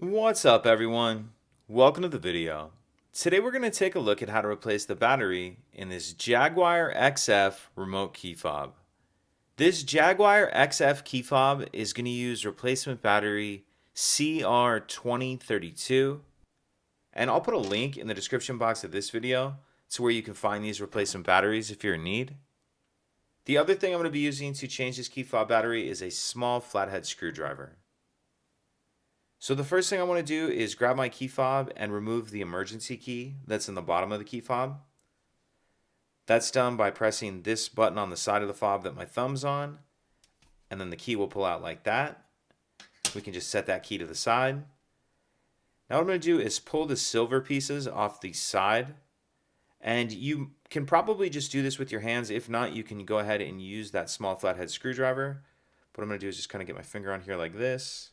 What's up, everyone? Welcome to the video. Today we're going to take a look at how to replace the battery in this Jaguar XF remote key fob. This Jaguar XF key fob is going to use replacement battery CR2032, and I'll put a link in the description box of this video to where you can find these replacement batteries if you're in need. The other thing I'm going to be using to change this key fob battery is a small flathead screwdriver. So the first thing I want to do is grab my key fob and remove the emergency key that's in the bottom of the key fob. That's done by pressing this button on the side of the fob that my thumb's on, and then the key will pull out like that. We can just set that key to the side. Now what I'm going to do is pull the silver pieces off the side, and you can probably just do this with your hands. If not, you can go ahead and use that small flathead screwdriver. What I'm going to do is just kind of get my finger on here like this.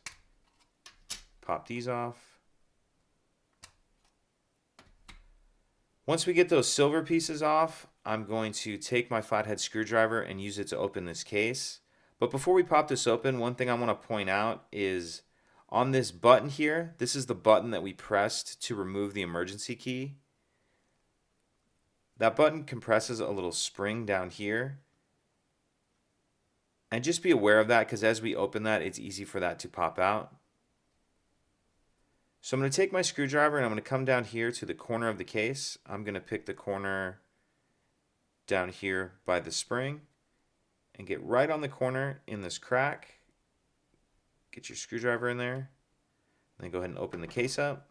Pop these off. Once we get those silver pieces off, I'm going to take my flathead screwdriver and use it to open this case. But before we pop this open, one thing I want to point out is on this button here, this is the button that we pressed to remove the emergency key. That button compresses a little spring down here. And just be aware of that, because as we open that, it's easy for that to pop out. So I'm going to take my screwdriver and I'm going to come down here to the corner of the case. I'm going to pick the corner down here by the spring and get right on the corner in this crack. Get your screwdriver in there. And then go ahead and open the case up.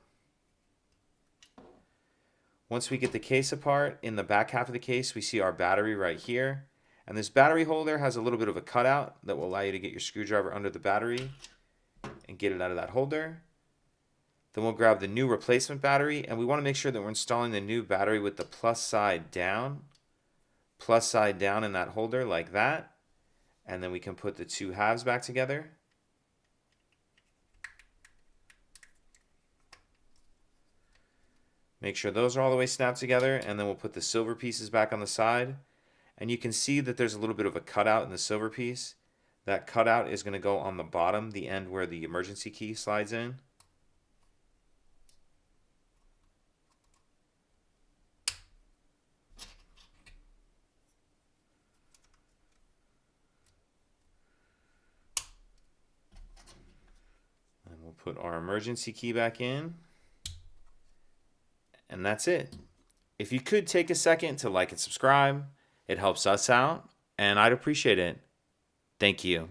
Once we get the case apart, in the back half of the case, we see our battery right here. And this battery holder has a little bit of a cutout that will allow you to get your screwdriver under the battery and get it out of that holder. Then we'll grab the new replacement battery, and we want to make sure that we're installing the new battery with the plus side down in that holder like that. And then we can put the two halves back together. Make sure those are all the way snapped together, and then we'll put the silver pieces back on the side. And you can see that there's a little bit of a cutout in the silver piece. That cutout is going to go on the bottom, the end where the emergency key slides in. And we'll put our emergency key back in. And that's it. If you could take a second to like and subscribe, it helps us out, and I'd appreciate it. Thank you.